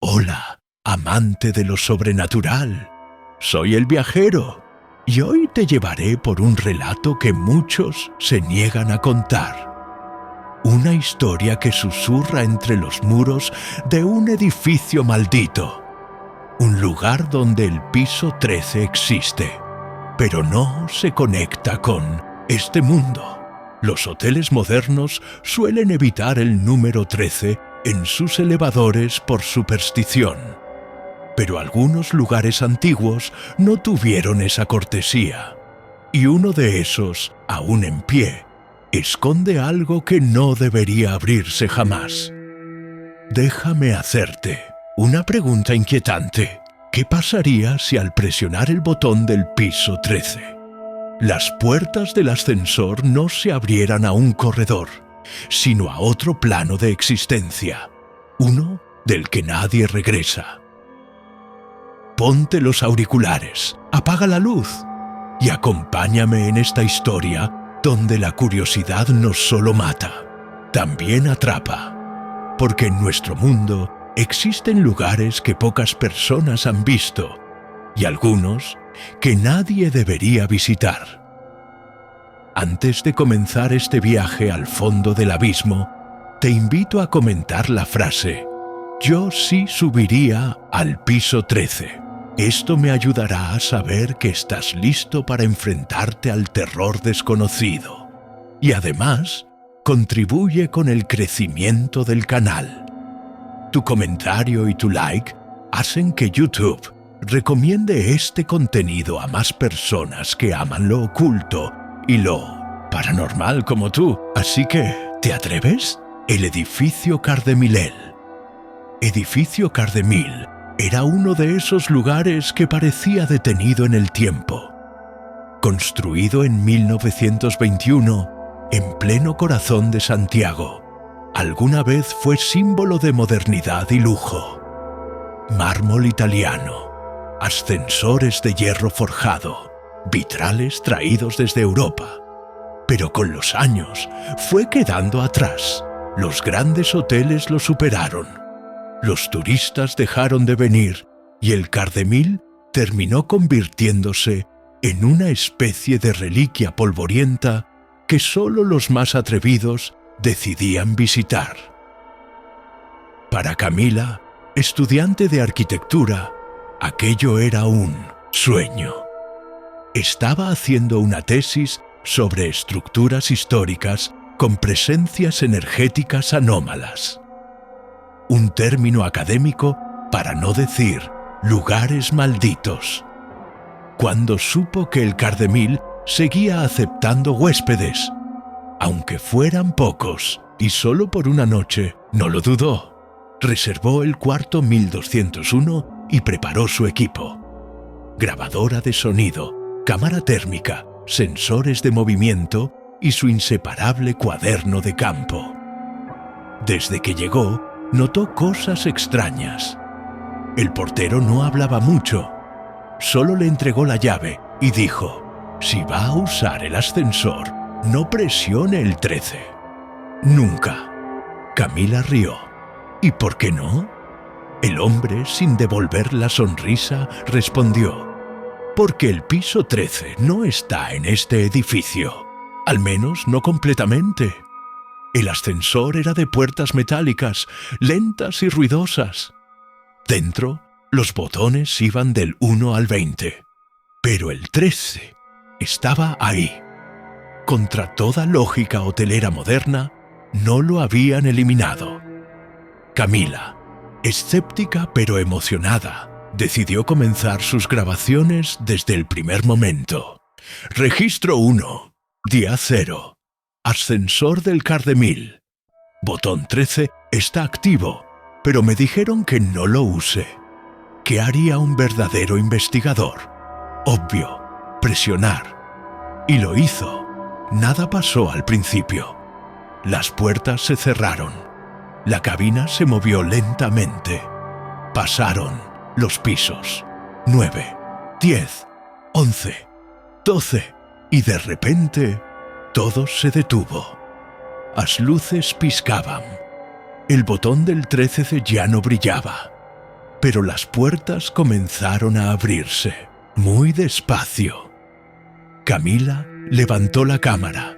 Hola, amante de lo sobrenatural. Soy el viajero y hoy te llevaré por un relato que muchos se niegan a contar. Una historia que susurra entre los muros de un edificio maldito. Un lugar donde el piso 13 existe, pero no se conecta con este mundo. Los hoteles modernos suelen evitar el número 13 en sus elevadores por superstición. Pero algunos lugares antiguos no tuvieron esa cortesía. Y uno de esos, aún en pie, esconde algo que no debería abrirse jamás. Déjame hacerte una pregunta inquietante. ¿Qué pasaría si al presionar el botón del piso 13, las puertas del ascensor no se abrieran a un corredor, sino a otro plano de existencia, uno del que nadie regresa? Ponte los auriculares, apaga la luz y acompáñame en esta historia donde la curiosidad no solo mata, también atrapa. Porque en nuestro mundo existen lugares que pocas personas han visto y algunos que nadie debería visitar. Antes de comenzar este viaje al fondo del abismo, te invito a comentar la frase: yo sí subiría al piso 13. Esto me ayudará a saber que estás listo para enfrentarte al terror desconocido. Y además, contribuye con el crecimiento del canal. Tu comentario y tu like hacen que YouTube recomiende este contenido a más personas que aman lo oculto y lo paranormal como tú. Así que, ¿te atreves? El edificio Cardemilel. Edificio Cardemil era uno de esos lugares que parecía detenido en el tiempo. Construido en 1921, en pleno corazón de Santiago, alguna vez fue símbolo de modernidad y lujo. Mármol italiano, ascensores de hierro forjado, vitrales traídos desde Europa. Pero con los años fue quedando atrás. Los grandes hoteles lo superaron. Los turistas dejaron de venir y el Cardemil terminó convirtiéndose en una especie de reliquia polvorienta que solo los más atrevidos decidían visitar. Para Camila, estudiante de arquitectura, aquello era un sueño. Estaba haciendo una tesis sobre estructuras históricas con presencias energéticas anómalas. Un término académico para no decir lugares malditos. Cuando supo que el Cardemil seguía aceptando huéspedes, aunque fueran pocos y solo por una noche, no lo dudó. Reservó el cuarto 1201 y preparó su equipo. Grabadora de sonido, cámara térmica, sensores de movimiento y su inseparable cuaderno de campo. Desde que llegó, notó cosas extrañas. El portero no hablaba mucho, solo le entregó la llave y dijo: si va a usar el ascensor, no presione el 13. Nunca. Camila rió. ¿Y por qué no? El hombre, sin devolver la sonrisa, respondió: porque el piso 13 no está en este edificio, al menos no completamente. El ascensor era de puertas metálicas, lentas y ruidosas. Dentro, los botones iban del 1 al 20. Pero el 13 estaba ahí. Contra toda lógica hotelera moderna, no lo habían eliminado. Camila, escéptica pero emocionada, decidió comenzar sus grabaciones desde el primer momento. Registro 1, día 0. Ascensor del Cardemil. Botón 13 está activo, pero me dijeron que no lo use. ¿Qué haría un verdadero investigador? Obvio, presionar. Y lo hizo. Nada pasó al principio. Las puertas se cerraron. La cabina se movió lentamente. Pasaron los pisos. 9, 10, 11, 12 y de repente todo se detuvo. Las luces piscaban. El botón del 13 ya no brillaba. pero las puertas comenzaron a abrirse, muy despacio. Camila levantó la cámara.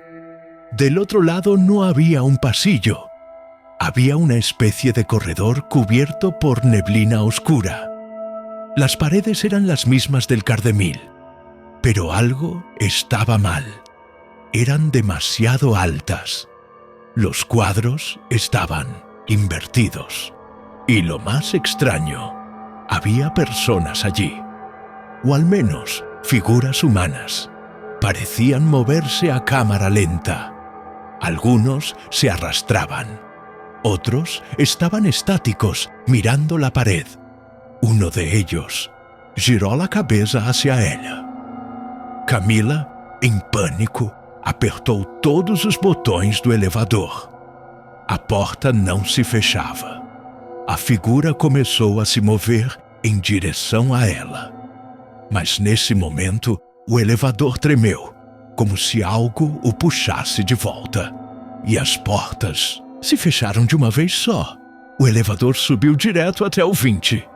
Del otro lado no había un pasillo. Había una especie de corredor cubierto por neblina oscura. Las paredes eran las mismas del Cardemil, pero algo estaba mal. Eran demasiado altas. Los cuadros estaban invertidos. Y lo más extraño, había personas allí, o al menos figuras humanas. Parecían moverse a cámara lenta. Algunos se arrastraban. Otros estaban estáticos, mirando la pared. Uno de ellos girou la cabeça hacia ela. Camila, em pânico, apertou todos os botões do elevador. A porta não se fechava. A figura começou a se mover em direção a ela. Mas nesse momento, o elevador tremeu, como se algo o puxasse de volta. E as portas se fecharam de uma vez só. O elevador subiu direto até o 20.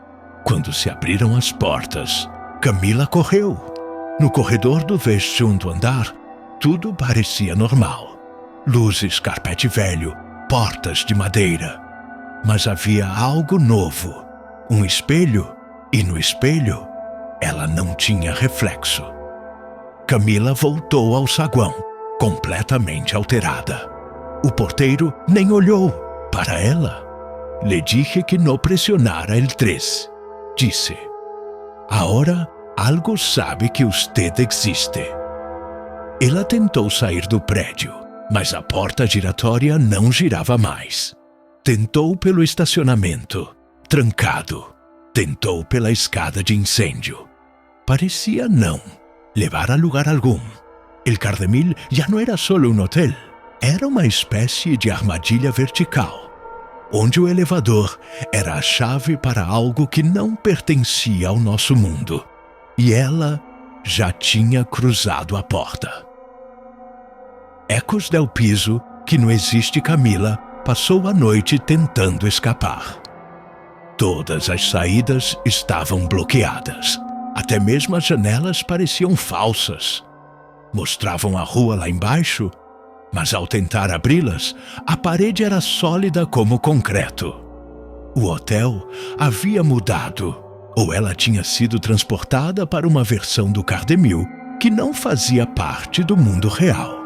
Quando se abriram as portas, Camila correu. No corredor do 20º andar, tudo parecia normal. Luzes, carpete velho, portas de madeira. Mas havia algo novo. Um espelho, e no espelho, ela não tinha reflexo. Camila voltou ao saguão, completamente alterada. O porteiro nem olhou para ela. Le dije que no presionara el 3. Disse: "Agora algo sabe que usted existe." Ela tentou sair do prédio, mas a porta giratória não girava mais. Tentou pelo estacionamento, trancado. Tentou pela escada de incêndio. Parecia não levar a lugar algum. El Cardemil já não era solo um hotel. Era uma espécie de armadilha vertical, onde o elevador era a chave para algo que não pertencia ao nosso mundo. E ela já tinha cruzado a porta. Ecos del piso, que não existe Camila, passou a noite tentando escapar. Todas as saídas estavam bloqueadas. Até mesmo as janelas pareciam falsas. Mostravam a rua lá embaixo, mas ao tentar abri-las, a parede era sólida como concreto. O hotel havia mudado, ou ela tinha sido transportada para uma versão do Cardemil que não fazia parte do mundo real.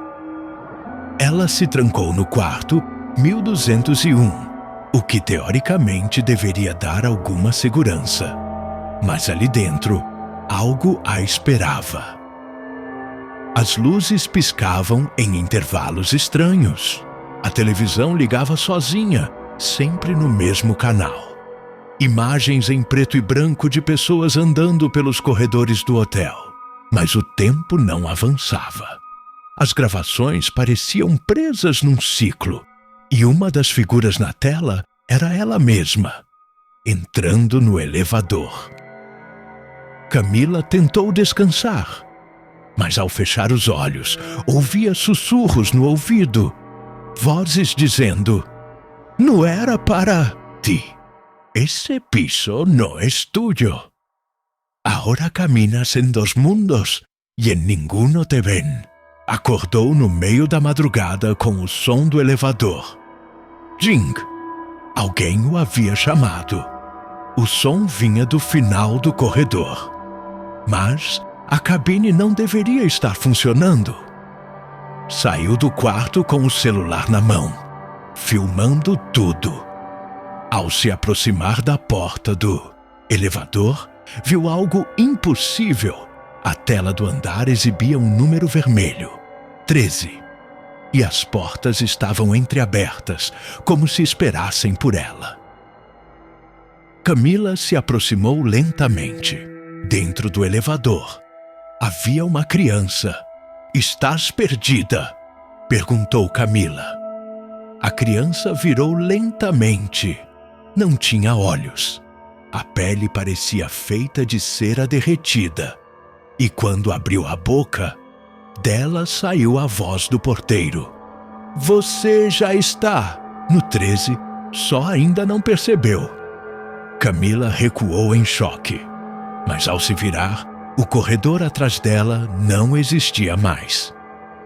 Ela se trancou no quarto 1201, o que teoricamente deveria dar alguma segurança. Mas ali dentro, algo a esperava. As luzes piscavam em intervalos estranhos. A televisão ligava sozinha, sempre no mesmo canal. Imagens em preto e branco de pessoas andando pelos corredores do hotel. Mas o tempo não avançava. As gravações pareciam presas num ciclo. E uma das figuras na tela era ela mesma, entrando no elevador. Camila tentou descansar, mas ao fechar os olhos, ouvia sussurros no ouvido, vozes dizendo: "Não era para ti. Esse piso não é tuyo. Ahora caminas en 2 mundos e en ninguno te ven." Acordou no meio da madrugada com o som do elevador. Jing! Alguém o havia chamado. O som vinha do final do corredor. Mas a cabine não deveria estar funcionando. Saiu do quarto com o celular na mão, filmando tudo. Ao se aproximar da porta do elevador, viu algo impossível. A tela do andar exibia um número vermelho, 13. E as portas estavam entreabertas, como se esperassem por ela. Camila se aproximou lentamente. Dentro do elevador, havia uma criança. "Estás perdida?" perguntou Camila. A criança virou lentamente. Não tinha olhos. A pele parecia feita de cera derretida. E quando abriu a boca, dela saiu a voz do porteiro. "Você já está no 13, só ainda não percebeu." Camila recuou em choque, mas ao se virar, o corredor atrás dela não existia mais.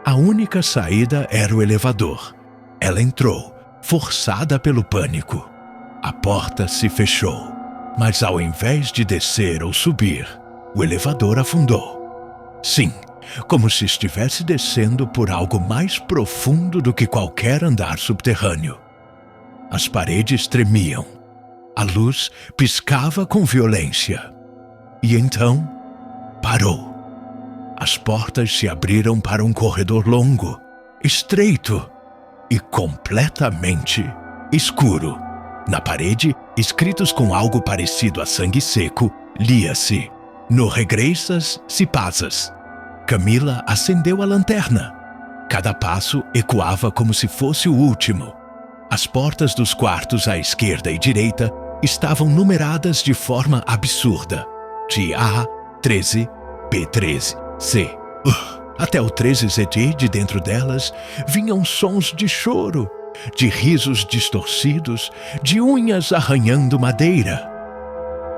A única saída era o elevador. Ela entrou, forçada pelo pânico. A porta se fechou, mas ao invés de descer ou subir, o elevador afundou. Sim, como se estivesse descendo por algo mais profundo do que qualquer andar subterrâneo. As paredes tremiam. A luz piscava com violência. E então, parou. As portas se abriram para um corredor longo, estreito e completamente escuro. Na parede, escritos com algo parecido a sangue seco, lia-se: "No regressas si pasas". Camila acendeu a lanterna. Cada passo ecoava como se fosse o último. As portas dos quartos à esquerda e direita estavam numeradas de forma absurda, de A13, B13, C. Até o 13ZD, de dentro delas, vinham sons de choro, de risos distorcidos, de unhas arranhando madeira.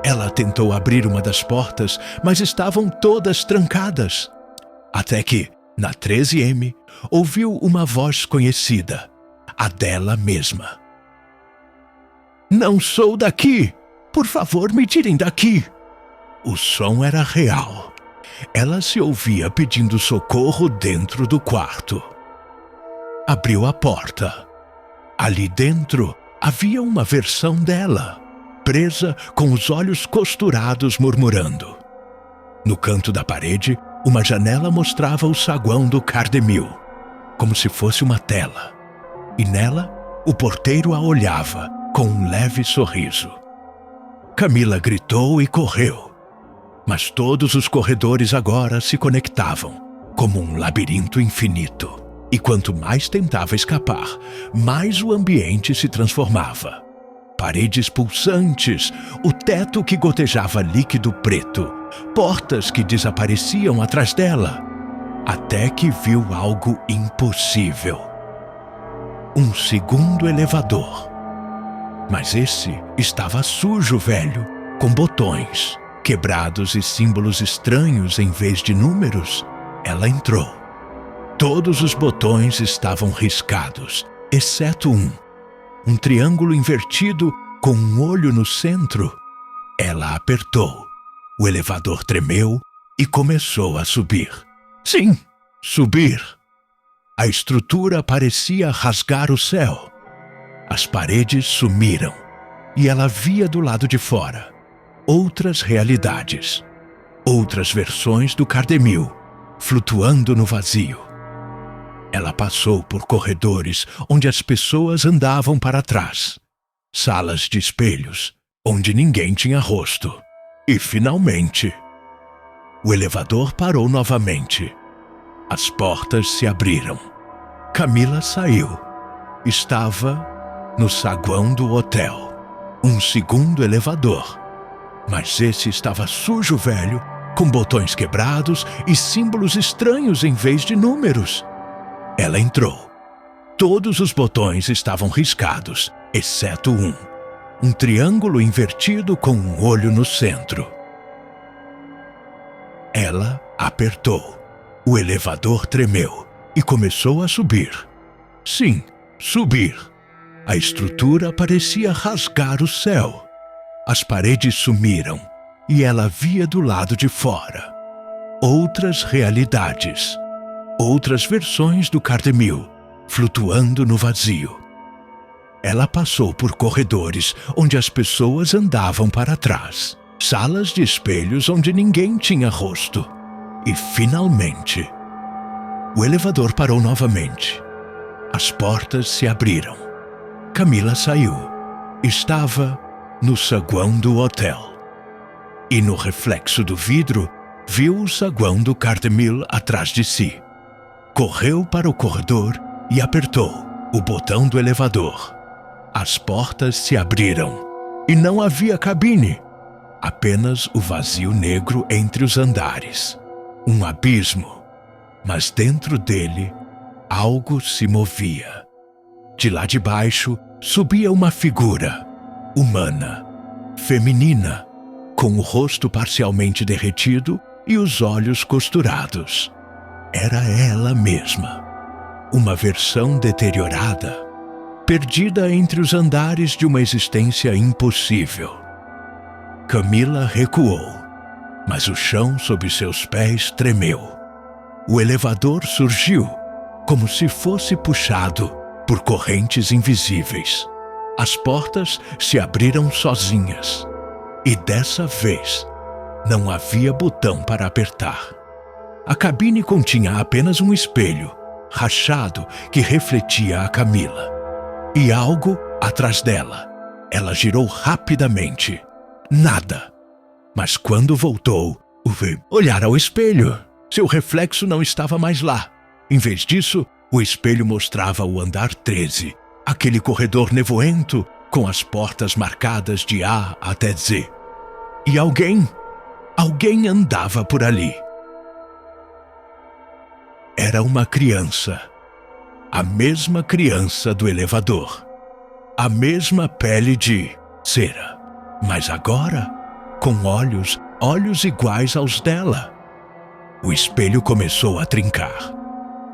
Ela tentou abrir uma das portas, mas estavam todas trancadas. Até que, na 13M, ouviu uma voz conhecida, a dela mesma. "Não sou daqui! Por favor, me tirem daqui!" O som era real. Ela se ouvia pedindo socorro dentro do quarto. Abriu a porta. Ali dentro havia uma versão dela, presa com os olhos costurados, murmurando. No canto da parede, uma janela mostrava o saguão do Cardemil, como se fosse uma tela. E nela, o porteiro a olhava com um leve sorriso. Camila gritou e correu. Mas todos os corredores agora se conectavam, como um labirinto infinito. E quanto mais tentava escapar, mais o ambiente se transformava. Paredes pulsantes, o teto que gotejava líquido preto, portas que desapareciam atrás dela, até que viu algo impossível. Um segundo elevador. Mas esse estava sujo, velho, com botões quebrados e símbolos estranhos em vez de números. Ela entrou. Todos os botões estavam riscados, exceto um triângulo invertido com um olho no centro. Ela apertou. O elevador tremeu e começou a subir. Sim, subir. A estrutura parecia rasgar o céu. As paredes sumiram e ela via do lado de fora outras realidades, outras versões do Cardemil, flutuando no vazio. Ela passou por corredores onde as pessoas andavam para trás, salas de espelhos onde ninguém tinha rosto. E, finalmente, o elevador parou novamente. As portas se abriram. Camila saiu. Estava no saguão do hotel. Um segundo elevador. Mas esse estava sujo, velho, com botões quebrados e símbolos estranhos em vez de números. Ela entrou. Todos os botões estavam riscados, exceto um triângulo invertido com um olho no centro. Ela apertou. O elevador tremeu e começou a subir. Sim, subir. A estrutura parecia rasgar o céu. As paredes sumiram e ela via do lado de fora outras realidades, outras versões do Cardemil, flutuando no vazio. Ela passou por corredores onde as pessoas andavam para trás, salas de espelhos onde ninguém tinha rosto. E, finalmente, o elevador parou novamente. As portas se abriram. Camila saiu. Estava no saguão do hotel. E no reflexo do vidro, viu o saguão do Cardemil atrás de si. Correu para o corredor e apertou o botão do elevador. As portas se abriram e não havia cabine, apenas o vazio negro entre os andares. Um abismo, mas dentro dele algo se movia. De lá de baixo subia uma figura humana, feminina, com o rosto parcialmente derretido e os olhos costurados. Era ela mesma, uma versão deteriorada, perdida entre os andares de uma existência impossível. Camila recuou, mas o chão sob seus pés tremeu. O elevador surgiu, como se fosse puxado por correntes invisíveis. As portas se abriram sozinhas, e dessa vez não havia botão para apertar. A cabine continha apenas um espelho, rachado, que refletia a Camila. E algo atrás dela. Ela girou rapidamente. Nada. Mas quando voltou, olhar ao espelho. Seu reflexo não estava mais lá. Em vez disso, o espelho mostrava o andar 13, aquele corredor nevoento com as portas marcadas de A até Z. E alguém andava por ali. Era uma criança. A mesma criança do elevador. A mesma pele de cera. Mas agora, com olhos iguais aos dela. O espelho começou a trincar.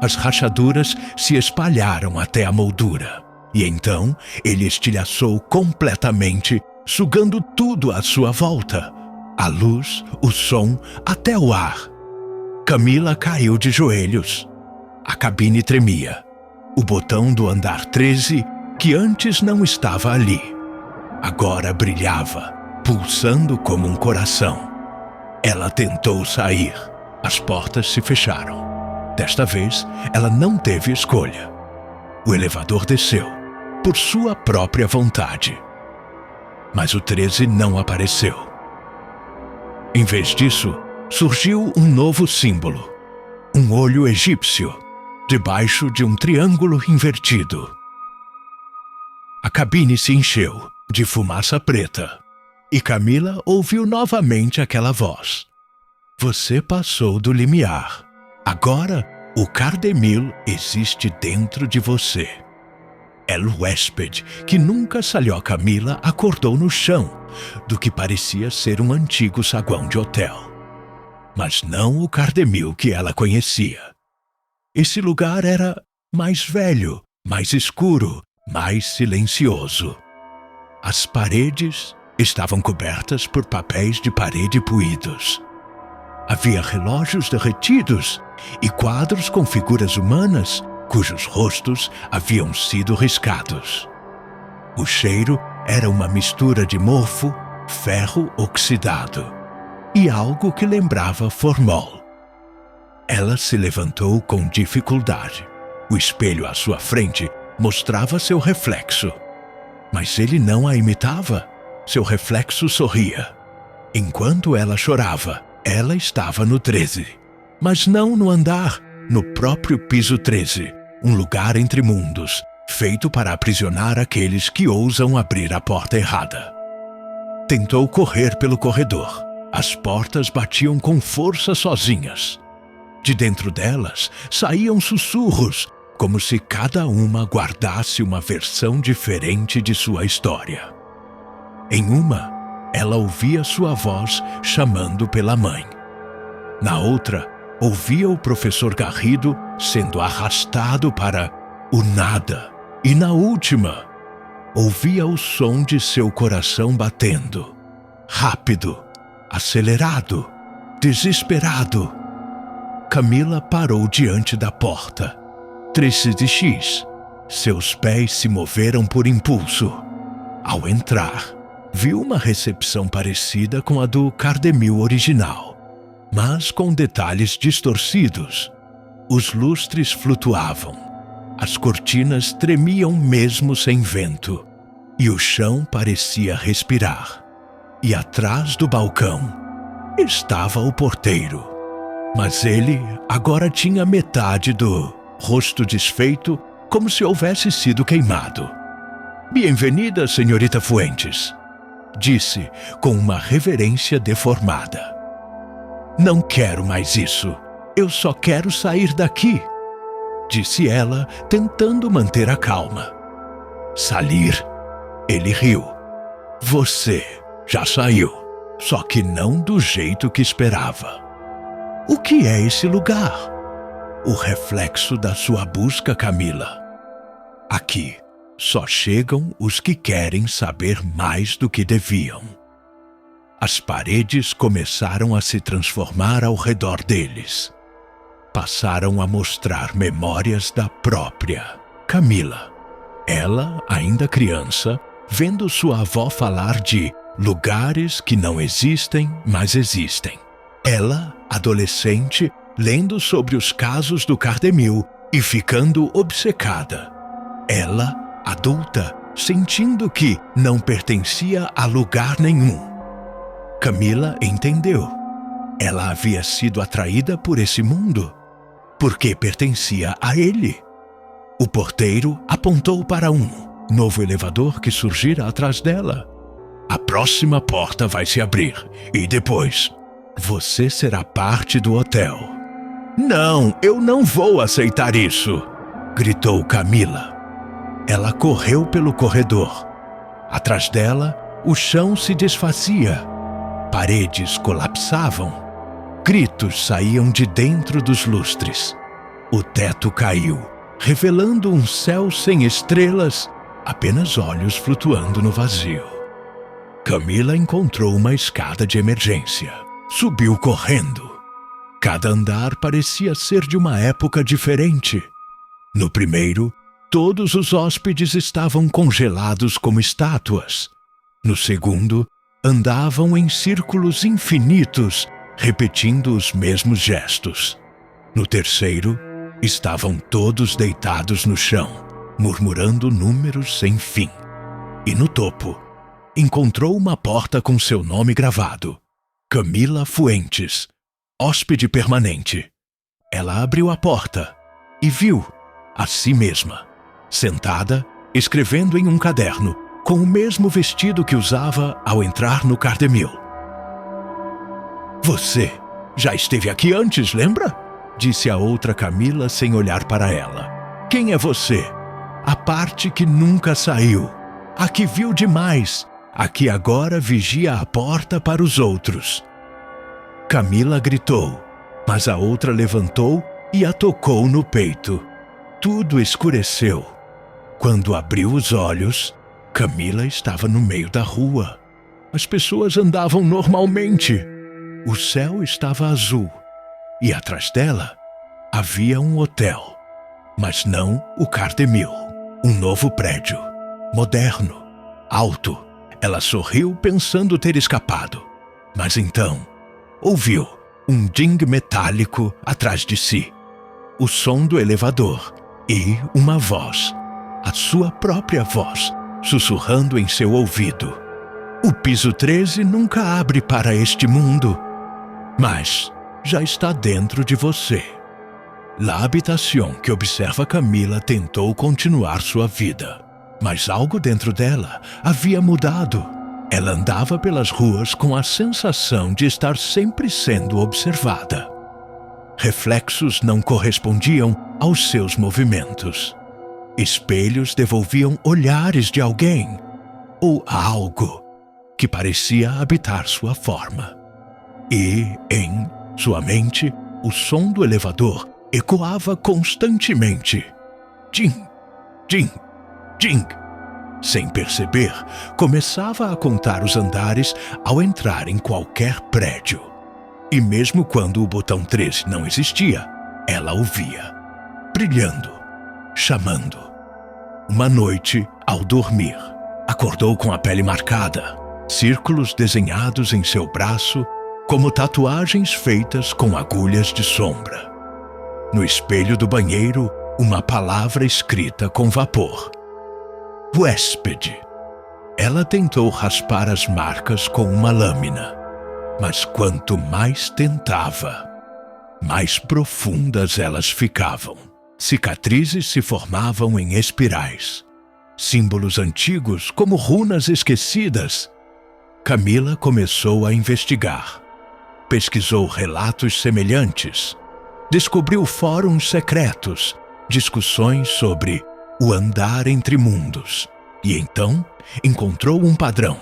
As rachaduras se espalharam até a moldura. E então, ele estilhaçou completamente, sugando tudo à sua volta. A luz, o som, até o ar. Camila caiu de joelhos. A cabine tremia. O botão do andar 13, que antes não estava ali, agora brilhava, pulsando como um coração. Ela tentou sair. As portas se fecharam. Desta vez, ela não teve escolha. O elevador desceu, por sua própria vontade. Mas o 13 não apareceu. Em vez disso, surgiu um novo símbolo. Um olho egípcio, debaixo de um triângulo invertido. A cabine se encheu de fumaça preta, e Camila ouviu novamente aquela voz. Você passou do limiar. Agora, o Cardemil existe dentro de você. El hóspede, que nunca salió Camila, acordou no chão, do que parecia ser um antigo saguão de hotel. Mas não o Cardemil que ela conhecia. Esse lugar era mais velho, mais escuro, mais silencioso. As paredes estavam cobertas por papéis de parede puídos. Havia relógios derretidos e quadros com figuras humanas cujos rostos haviam sido riscados. O cheiro era uma mistura de mofo, ferro oxidado e algo que lembrava formol. Ela se levantou com dificuldade. O espelho à sua frente mostrava seu reflexo. Mas ele não a imitava. Seu reflexo sorria. Enquanto ela chorava, ela estava no 13. Mas não no andar, no próprio piso 13, um lugar entre mundos, feito para aprisionar aqueles que ousam abrir a porta errada. Tentou correr pelo corredor. As portas batiam com força sozinhas. De dentro delas saíam sussurros, como se cada uma guardasse uma versão diferente de sua história. Em uma, ela ouvia sua voz chamando pela mãe. Na outra, ouvia o professor Garrido sendo arrastado para o nada. E na última, ouvia o som de seu coração batendo. Rápido, acelerado, desesperado. Camila parou diante da porta. 13 de X. Seus pés se moveram por impulso. Ao entrar, viu uma recepção parecida com a do Cardemil original, mas com detalhes distorcidos. Os lustres flutuavam. As cortinas tremiam mesmo sem vento, e o chão parecia respirar. E atrás do balcão estava o porteiro. Mas ele agora tinha metade do rosto desfeito, como se houvesse sido queimado. Bem-vinda, senhorita Fuentes, disse com uma reverência deformada. Não quero mais isso. Eu só quero sair daqui, disse ela, tentando manter a calma. Salir? Ele riu. Você já saiu, só que não do jeito que esperava. O que é esse lugar? O reflexo da sua busca, Camila. Aqui só chegam os que querem saber mais do que deviam. As paredes começaram a se transformar ao redor deles. Passaram a mostrar memórias da própria Camila. Ela, ainda criança, vendo sua avó falar de lugares que não existem, mas existem. Ela, adolescente, lendo sobre os casos do Cardemil e ficando obcecada. Ela, adulta, sentindo que não pertencia a lugar nenhum. Camila entendeu. Ela havia sido atraída por esse mundo, porque pertencia a ele. O porteiro apontou para um novo elevador que surgira atrás dela. A próxima porta vai se abrir e depois você será parte do hotel. Não, eu não vou aceitar isso, gritou Camila. Ela correu pelo corredor. Atrás dela, o chão se desfazia. Paredes colapsavam. Gritos saíam de dentro dos lustres. O teto caiu, revelando um céu sem estrelas, apenas olhos flutuando no vazio. Camila encontrou uma escada de emergência. Subiu correndo. Cada andar parecia ser de uma época diferente. No primeiro, todos os hóspedes estavam congelados como estátuas. No segundo, andavam em círculos infinitos, repetindo os mesmos gestos. No terceiro, estavam todos deitados no chão, murmurando números sem fim. E no topo, encontrou uma porta com seu nome gravado: Camila Fuentes, hóspede permanente. Ela abriu a porta e viu a si mesma, sentada, escrevendo em um caderno, com o mesmo vestido que usava ao entrar no Cardemil. Você já esteve aqui antes, lembra? Disse a outra Camila sem olhar para ela. Quem é você? A parte que nunca saiu, a que viu demais, a que agora vigia a porta para os outros. Camila gritou, mas a outra levantou e a tocou no peito. Tudo escureceu. Quando abriu os olhos, Camila estava no meio da rua. As pessoas andavam normalmente. O céu estava azul. E atrás dela havia um hotel. Mas não o Cardemil. Um novo prédio. Moderno. Alto. Ela sorriu pensando ter escapado. Mas então ouviu um ding metálico atrás de si. O som do elevador. E uma voz. A sua própria voz. Sussurrando em seu ouvido. O piso 13 nunca abre para este mundo. Mas já está dentro de você. La habitação que observa Camila tentou continuar sua vida. Mas algo dentro dela havia mudado. Ela andava pelas ruas com a sensação de estar sempre sendo observada. Reflexos não correspondiam aos seus movimentos. Espelhos devolviam olhares de alguém ou algo que parecia habitar sua forma. E, em sua mente, o som do elevador ecoava constantemente. Tim, tim, tim. Sem perceber, começava a contar os andares ao entrar em qualquer prédio. E mesmo quando o botão 13 não existia, ela o via, brilhando, chamando. Uma noite, ao dormir, acordou com a pele marcada, círculos desenhados em seu braço, como tatuagens feitas com agulhas de sombra. No espelho do banheiro, uma palavra escrita com vapor. Hóspede. Ela tentou raspar as marcas com uma lâmina, mas quanto mais tentava, mais profundas elas ficavam. Cicatrizes se formavam em espirais. Símbolos antigos como runas esquecidas. Camila começou a investigar. Pesquisou relatos semelhantes. Descobriu fóruns secretos, discussões sobre o andar entre mundos. E então encontrou um padrão.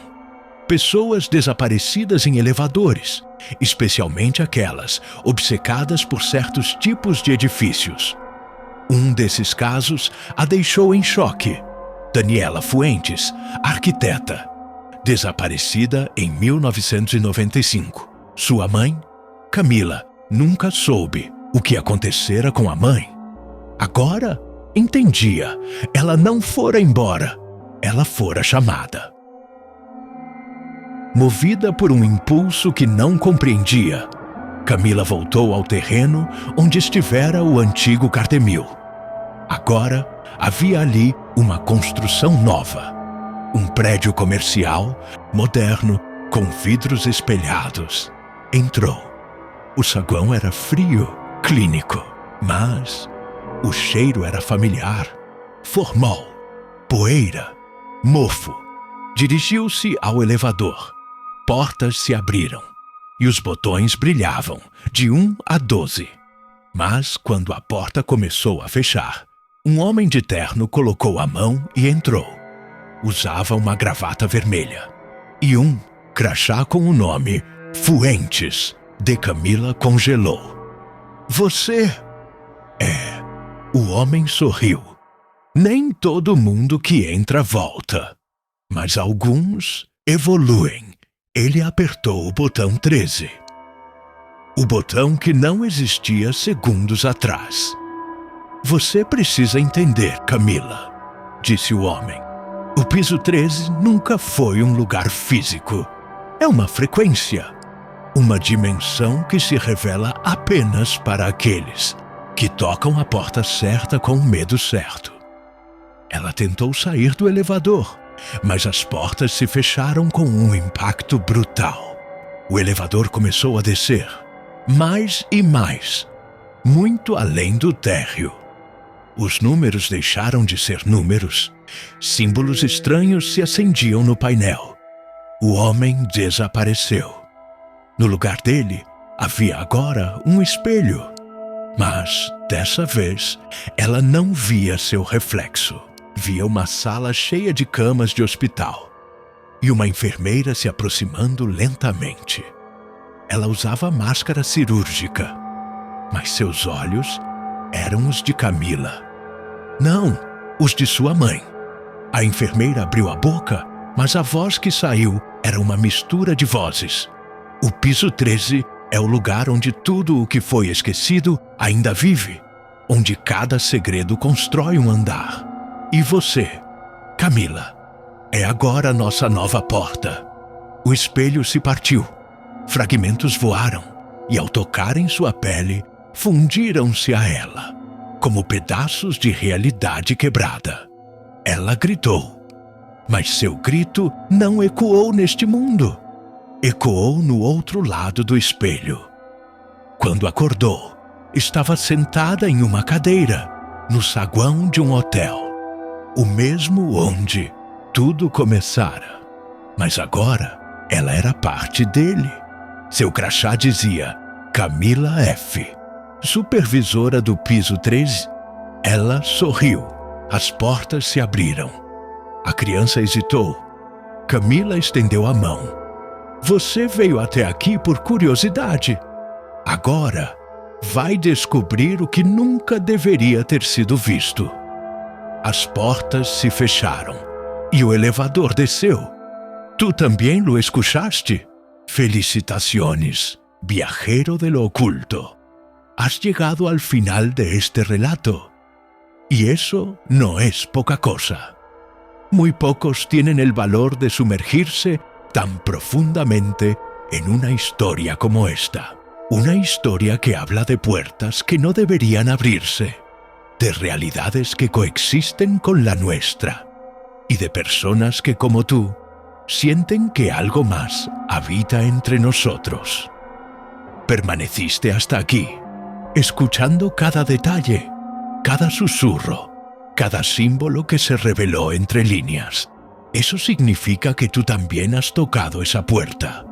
pessoas desaparecidas em elevadores, especialmente aquelas obcecadas por certos tipos de edifícios. Um desses casos a deixou em choque. Daniela Fuentes, arquiteta, desaparecida em 1995. Sua mãe, Camila, nunca soube o que acontecera com a mãe. Agora, entendia. Ela não fora embora. Ela fora chamada. Movida por um impulso que não compreendia, Camila voltou ao terreno onde estivera o antigo Cardemil. Agora, havia ali uma construção nova. Um prédio comercial, moderno, com vidros espelhados. Entrou. O saguão era frio, clínico, mas o cheiro era familiar. Formol, poeira, mofo. Dirigiu-se ao elevador. Portas se abriram e os botões brilhavam de 1 a 12. Mas quando a porta começou a fechar, um homem de terno colocou a mão e entrou. Usava uma gravata vermelha e um crachá com o nome Fuentes. De Camila congelou. Você? É. O homem sorriu. Nem todo mundo que entra volta, mas alguns evoluem. Ele apertou o botão 13. O botão que não existia segundos atrás. Você precisa entender, Camila, disse o homem. O piso 13 nunca foi um lugar físico. É uma frequência. Uma dimensão que se revela apenas para aqueles que tocam a porta certa com o medo certo. Ela tentou sair do elevador, mas as portas se fecharam com um impacto brutal. O elevador começou a descer, mais e mais, muito além do térreo. Os números deixaram de ser números. Símbolos estranhos se acendiam no painel. O homem desapareceu. No lugar dele, havia agora um espelho. Mas, dessa vez, ela não via seu reflexo. Via uma sala cheia de camas de hospital e uma enfermeira se aproximando lentamente. Ela usava máscara cirúrgica, mas seus olhos eram os de Camila. Não, os de sua mãe. A enfermeira abriu a boca, mas a voz que saiu era uma mistura de vozes. O piso 13 é o lugar onde tudo o que foi esquecido ainda vive, onde cada segredo constrói um andar. E você, Camila, é agora nossa nova porta. O espelho se partiu, fragmentos voaram e ao tocarem sua pele, fundiram-se a ela, como pedaços de realidade quebrada. Ela gritou, mas seu grito não ecoou neste mundo. Ecoou no outro lado do espelho. Quando acordou, estava sentada em uma cadeira, no saguão de um hotel. O mesmo onde tudo começara. Mas agora, ela era parte dele. Seu crachá dizia Camila F., supervisora do piso 13. Ela sorriu. As portas se abriram. A criança hesitou. Camila estendeu a mão. Você veio até aqui por curiosidade. Agora, vai descobrir o que nunca deveria ter sido visto. As portas se fecharam e o elevador desceu. Tu também lo escuchaste? Felicitaciones, viajero de lo oculto. Has llegado al final de este relato. Y eso no es poca cosa. Muy pocos tienen el valor de sumergirse tan profundamente en una historia como esta. Una historia que habla de puertas que no deberían abrirse, de realidades que coexisten con la nuestra y de personas que, como tú, sienten que algo más habita entre nosotros. Permaneciste hasta aquí, escuchando cada detalle, cada susurro, cada símbolo que se reveló entre líneas. Eso significa que tú también has tocado esa puerta,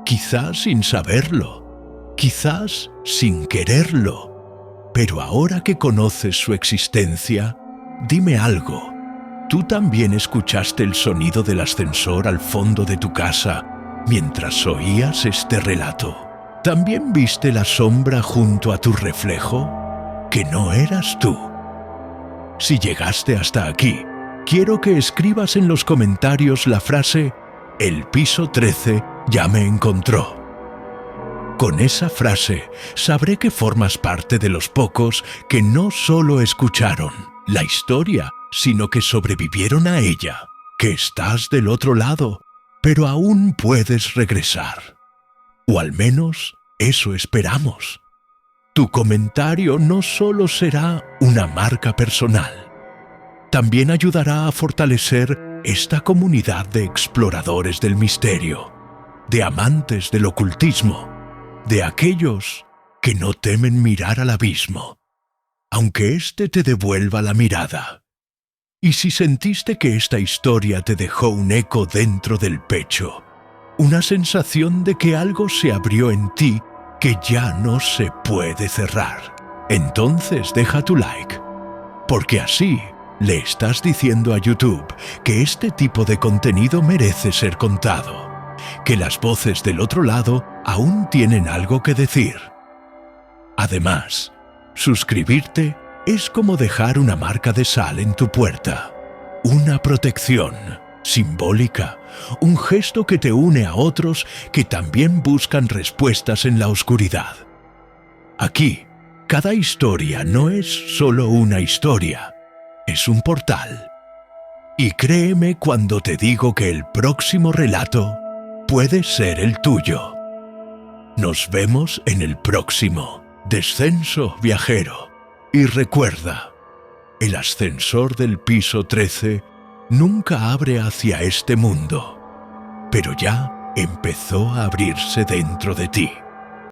quizás sin saberlo, quizás sin quererlo. Pero ahora que conoces su existencia, dime algo. Tú también escuchaste el sonido del ascensor al fondo de tu casa mientras oías este relato. ¿También viste la sombra junto a tu reflejo? Que no eras tú. Si llegaste hasta aquí, quiero que escribas en los comentarios la frase «El piso 13 ya me encontró». Con esa frase sabré que formas parte de los pocos que no solo escucharon la historia, sino que sobrevivieron a ella, que estás del otro lado, pero aún puedes regresar. O al menos eso esperamos. Tu comentario no solo será una marca personal, también ayudará a fortalecer esta comunidad de exploradores del misterio, de amantes del ocultismo, de aquellos que no temen mirar al abismo, aunque éste te devuelva la mirada. Y si sentiste que esta historia te dejó un eco dentro del pecho, una sensación de que algo se abrió en ti que ya no se puede cerrar, entonces deja tu like, porque así le estás diciendo a YouTube que este tipo de contenido merece ser contado, que las voces del otro lado aún tienen algo que decir. Además, suscribirte es como dejar una marca de sal en tu puerta, una protección simbólica, un gesto que te une a otros que también buscan respuestas en la oscuridad. Aquí, cada historia no es solo una historia, es un portal. Y créeme cuando te digo que el próximo relato puede ser el tuyo. Nos vemos en el próximo Descenso Viajero. Y recuerda, el ascensor del piso 13 nunca abre hacia este mundo, pero ya empezó a abrirse dentro de ti.